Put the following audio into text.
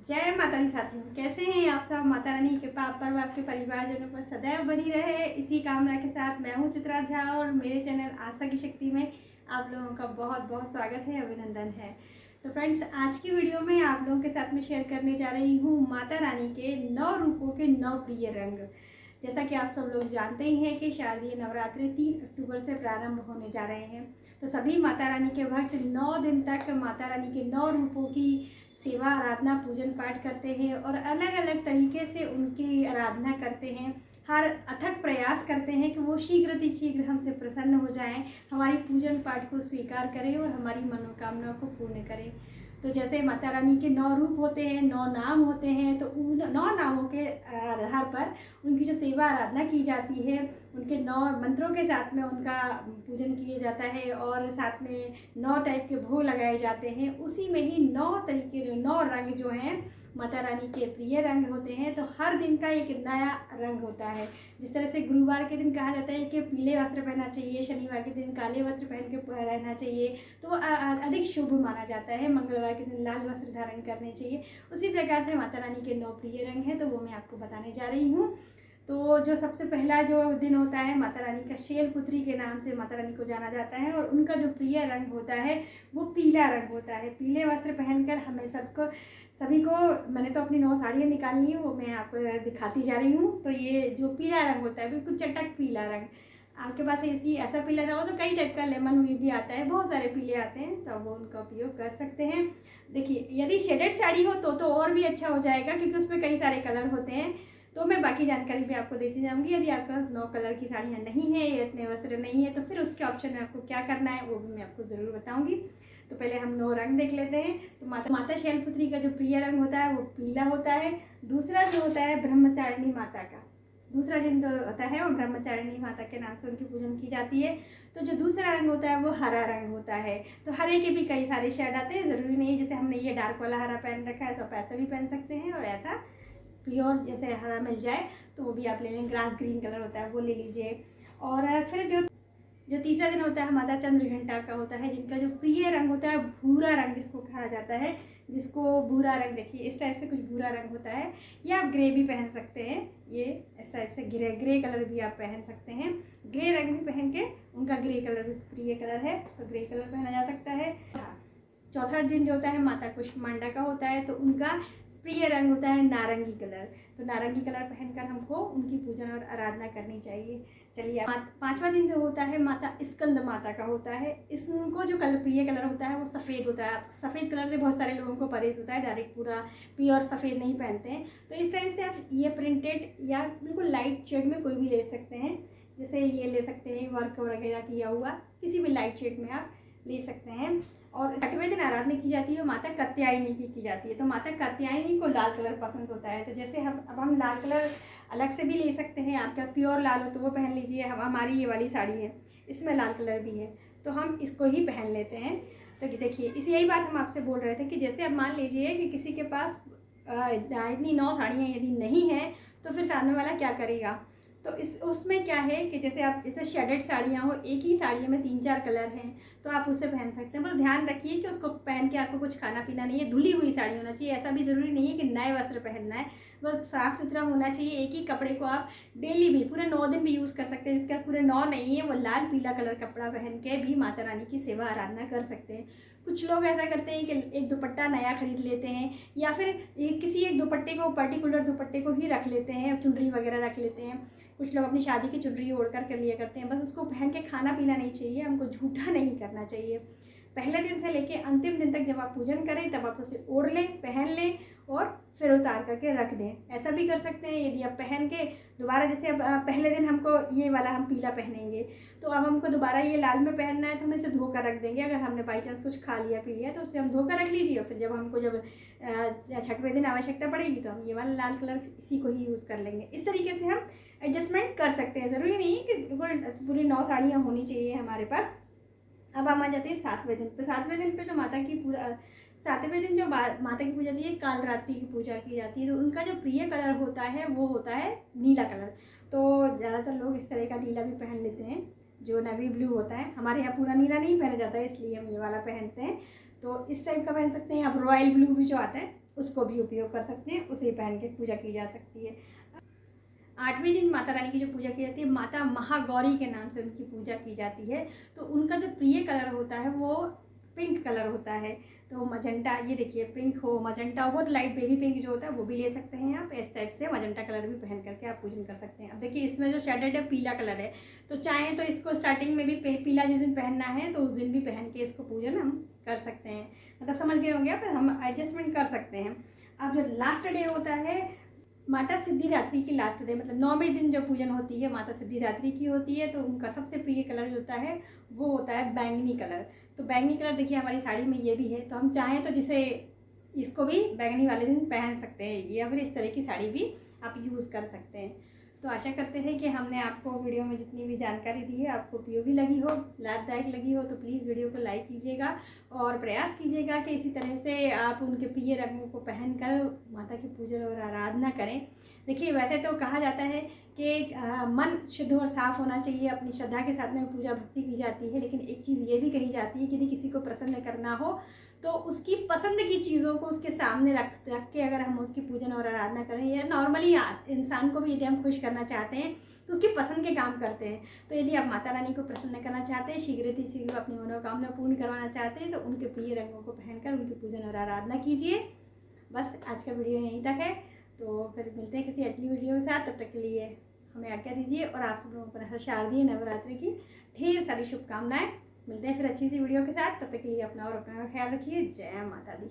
जय माता दी साथियों, कैसे हैं आप सब। माता रानी की कृपा आप पर व आपके परिवारजनों पर सदैव बनी रहे, इसी कामना के साथ मैं हूं चित्रा झा और मेरे चैनल आस्था की शक्ति में आप लोगों का बहुत बहुत स्वागत है, अभिनंदन है। तो फ्रेंड्स, आज की वीडियो में आप लोगों के साथ में शेयर करने जा रही हूँ माता रानी के 9 रूपों के 9 प्रिय रंग। जैसा कि आप सब लोग जानते ही हैं कि शारदीय नवरात्रि 3 अक्टूबर से प्रारंभ होने जा रहे हैं। तो सभी माता रानी के भक्त 9 दिन तक माता रानी के 9 रूपों की सेवा, आराधना, पूजन पाठ करते हैं और अलग अलग तरीके से उनकी आराधना करते हैं। हर अथक प्रयास करते हैं कि वो शीघ्र हमसे प्रसन्न हो जाएं, हमारी पूजन पाठ को स्वीकार करें और हमारी मनोकामना को पूर्ण करें। तो जैसे माता रानी के 9 रूप होते हैं, 9 नाम होते हैं, तो उन 9 नामों के आधार पर उनकी जो सेवा आराधना की जाती है, उनके 9 मंत्रों के साथ में उनका पूजन किया जाता है और साथ में 9 टाइप के भोग लगाए जाते हैं। उसी में ही 9 तरीके, जो 9 रंग जो हैं माता रानी के प्रिय रंग होते हैं। तो हर दिन का एक नया रंग होता है। जिस तरह से गुरुवार के दिन कहा जाता है कि पीले वस्त्र पहनना चाहिए, शनिवार के दिन काले वस्त्र पहन के रहना चाहिए, तो वो अधिक शुभ माना जाता है। मंगलवार के दिन लाल वस्त्र धारण करने चाहिए। उसी प्रकार से माता रानी के 9 प्रिय रंग हैं, तो वो मैं आपको बताने जा रही हूँ। तो जो सबसे पहला जो दिन होता है, माता रानी का शैलपुत्री के नाम से माता रानी को जाना जाता है और उनका जो प्रिय रंग होता है वो पीला रंग होता है। पीले वस्त्र पहनकर हमें सभी को मैंने तो अपनी 9 साड़ियाँ निकाल ली हैं, वो मैं आपको दिखाती जा रही हूँ। तो ये जो पीला रंग होता है, बिल्कुल चटक पीला रंग। आपके पास ऐसा पीला ना हो तो कई टाइप का लेमन भी आता है, बहुत सारे पीले आते हैं, तो वो उनका उपयोग कर सकते हैं। देखिए, यदि शेडेड साड़ी हो तो और भी अच्छा हो जाएगा, क्योंकि उसमें कई सारे कलर होते हैं। तो मैं बाकी जानकारी भी आपको देती जाऊंगी। यदि आपके पास 9 कलर की साड़ियाँ नहीं है या इतने वस्त्र नहीं है, तो फिर उसके ऑप्शन में आपको क्या करना है वो भी मैं आपको ज़रूर बताऊंगी। तो पहले हम 9 रंग देख लेते हैं। तो माता शैलपुत्री का जो प्रिय रंग होता है वो पीला होता है। दूसरा जो होता है ब्रह्मचारिणी माता का, दूसरा दिन जो होता है वो ब्रह्मचारिणी माता के नाम से उनकी पूजन की जाती है। तो जो दूसरा रंग होता है वो हरा रंग होता है। तो हरे के भी कई सारे शेड आते हैं, ज़रूरी नहीं जैसे हमने ये डार्क वाला हरा पहन रखा है तो आप ऐसा भी पहन सकते हैं, और ऐसा प्योर जैसे हरा मिल जाए तो वो भी आप ले लें। ग्रास ग्रीन कलर होता है वो ले लीजिए। और फिर जो तीसरा दिन होता है माता चंद्रघंटा का होता है, जिनका जो प्रिय रंग होता है भूरा रंग जिसको कहा जाता है, जिसको भूरा रंग, देखिए इस टाइप से कुछ भूरा रंग होता है, या आप ग्रे भी पहन सकते हैं। ये इस टाइप से ग्रे कलर भी आप पहन सकते हैं। ग्रे रंग भी पहन के उनका ग्रे कलर भी प्रिय कलर है, तो ग्रे कलर पहना जा सकता है। चौथा दिन जो होता है माता कुष्मांडा का होता है, तो उनका प्रिय रंग होता है नारंगी कलर। तो नारंगी कलर पहनकर हमको उनकी पूजन और आराधना करनी चाहिए। चलिए, 5वां दिन जो होता है माता स्कंद माता का होता है। इसको जो प्रिय कलर होता है वो सफ़ेद होता है। सफ़ेद कलर से बहुत सारे लोगों को परहेज होता है, डायरेक्ट पूरा प्योर सफ़ेद नहीं पहनते हैं। तो इस टाइप से आप ये प्रिंटेड या बिल्कुल लाइट शेड में कोई भी ले सकते हैं। जैसे ये ले सकते हैं वर्क वगैरह किया हुआ, किसी भी लाइट शेड में आप ले सकते हैं। और 6वें दिन आराधना की जाती है माता कात्यायनी की जाती है। तो माता कात्यायनी को लाल कलर पसंद होता है, तो जैसे हम लाल कलर अलग से भी ले सकते हैं। आपका प्योर लाल हो तो वो पहन लीजिए। हमारी ये वाली साड़ी है, इसमें लाल कलर भी है, तो हम इसको ही पहन लेते हैं। तो देखिए, यही बात हम आपसे बोल रहे थे कि जैसे अब मान लीजिए कि किसी के पास इतनी 9 साड़ियाँ यदि नहीं हैं, तो फिर सामने वाला क्या करेगा। तो उसमें क्या है कि जैसे आप जैसे शेडेड साड़ियाँ हो, एक ही साड़ी में 3-4 कलर हैं, तो आप उससे पहन सकते हैं। पर ध्यान रखिए कि उसको पहन के आपको कुछ खाना पीना नहीं है, धुली हुई साड़ी होना चाहिए। ऐसा भी ज़रूरी नहीं है कि नए वस्त्र पहनना है, बस साफ़ सुथरा होना चाहिए। एक ही कपड़े को आप डेली भी पूरे 9 दिन भी यूज़ कर सकते हैं। जिसका पूरे 9 नहीं है वो लाल पीला कलर कपड़ा पहन के भी माता रानी की सेवा आराधना कर सकते हैं। कुछ लोग ऐसा करते हैं कि एक दुपट्टा नया खरीद लेते हैं, या फिर किसी एक दुपट्टे को, पर्टिकुलर दुपट्टे को ही रख लेते हैं, चुनरी वगैरह रख लेते हैं। कुछ लोग अपनी शादी की चुनरी ओढ़ कर लिया करते हैं, बस उसको पहन के खाना पीना नहीं चाहिए, हमको झूठा नहीं करना चाहिए। पहले दिन से लेके अंतिम दिन तक जब आप पूजन करें तब आप उसे ओढ़ लें, पहन लें और फिर उतार करके रख दें। ऐसा भी कर सकते हैं। यदि आप पहन के दोबारा, जैसे अब पहले दिन हमको ये वाला हम पीला पहनेंगे, तो अब हमको दोबारा ये लाल में पहनना है, तो हम इसे धोकर रख देंगे। अगर हमने बाई चांस कुछ खा लिया पी लिया तो उसे हम धोकर रख लीजिए, और फिर जब 6वें दिन आवश्यकता पड़ेगी तो हम ये वाला लाल कलर इसी को ही यूज़ कर लेंगे। इस तरीके से हम एडजस्टमेंट कर सकते हैं। ज़रूरी नहीं है कि पूरी 9 साड़ियाँ होनी चाहिए हमारे पास। अब हम आ जाते हैं 7वें दिन पे। 7वें दिन पे जो माता की पूजा, 7वें दिन जो माता की पूजा होती है, कालरात्रि की पूजा की जाती है। तो उनका जो प्रिय कलर होता है वो होता है नीला कलर। तो ज़्यादातर लोग इस तरह का नीला भी पहन लेते हैं, जो नेवी ब्लू होता है। हमारे यहाँ पूरा नीला नहीं पहना जाता है, इसलिए हम ये वाला पहनते हैं। तो इस टाइप का पहन सकते हैं आप। रॉयल ब्लू भी जो आता है उसको भी उपयोग कर सकते हैं, उसे पहन के पूजा की जा सकती है। 8वें दिन माता रानी की जो पूजा की जाती है, माता महागौरी के नाम से उनकी पूजा की जाती है। तो उनका जो प्रिय कलर होता है वो पिंक कलर होता है। तो मजेंटा, ये देखिए पिंक हो, मजेंटा हो, लाइट बेबी पिंक जो होता है वो भी ले सकते हैं आप। इस टाइप से मजेंटा कलर भी पहन करके आप पूजन कर सकते हैं। अब देखिए इसमें जो शेडेड है पीला कलर है, तो चाहें तो इसको स्टार्टिंग में भी पीला जिस दिन पहनना है तो उस दिन भी पहन के इसको पूजन हम कर सकते हैं। मतलब समझ गए होंगे आप, हम एडजस्टमेंट कर सकते हैं। अब जो लास्ट डे होता है माता सिद्धिदात्री की लास्ट डे, मतलब 9वें दिन जो पूजन होती है माता सिद्धिदात्री की होती है, तो उनका सबसे प्रिय कलर जो होता है वो होता है बैंगनी कलर। तो बैंगनी कलर देखिए हमारी साड़ी में ये भी है, तो हम चाहें तो जिसे इसको भी बैंगनी वाले दिन पहन सकते हैं, या फिर इस तरह की साड़ी भी आप यूज़ कर सकते हैं। तो आशा करते हैं कि हमने आपको वीडियो में जितनी भी जानकारी दी है आपको उपयोगी लगी हो, लाभदायक लगी हो। तो प्लीज़ वीडियो को लाइक कीजिएगा और प्रयास कीजिएगा कि इसी तरह से आप उनके प्रिय रंगों को पहनकर माता की पूजा और आराधना करें। देखिए वैसे तो कहा जाता है कि मन शुद्ध और साफ होना चाहिए, अपनी श्रद्धा के साथ में पूजा भक्ति की जाती है, लेकिन एक चीज़ ये भी कही जाती है कि यदि किसी को प्रसन्न करना हो तो उसकी पसंद की चीज़ों को उसके सामने रख के अगर हम उसकी पूजन और आराधना करें, या नॉर्मली इंसान को भी यदि हम खुश करना चाहते हैं तो उसकी पसंद के काम करते हैं। तो यदि आप माता रानी को प्रसन्न करना चाहते हैं, शीघ्र अपनी मनोकामना पूर्ण करवाना चाहते हैं, तो उनके प्रिय रंगों को पहनकर उनकी पूजन और आराधना कीजिए। बस आज का वीडियो यहीं तक है, तो फिर मिलते हैं किसी अगली वीडियो के साथ। तब तक के लिए हमें आज्ञा दीजिए और आप सब लोगों को शारदीय नवरात्रि की ढेर सारी शुभकामनाएं। मिलते हैं फिर अच्छी सी वीडियो के साथ, तब तक के लिए अपना और अपना ख्याल रखिए। जय माता दी।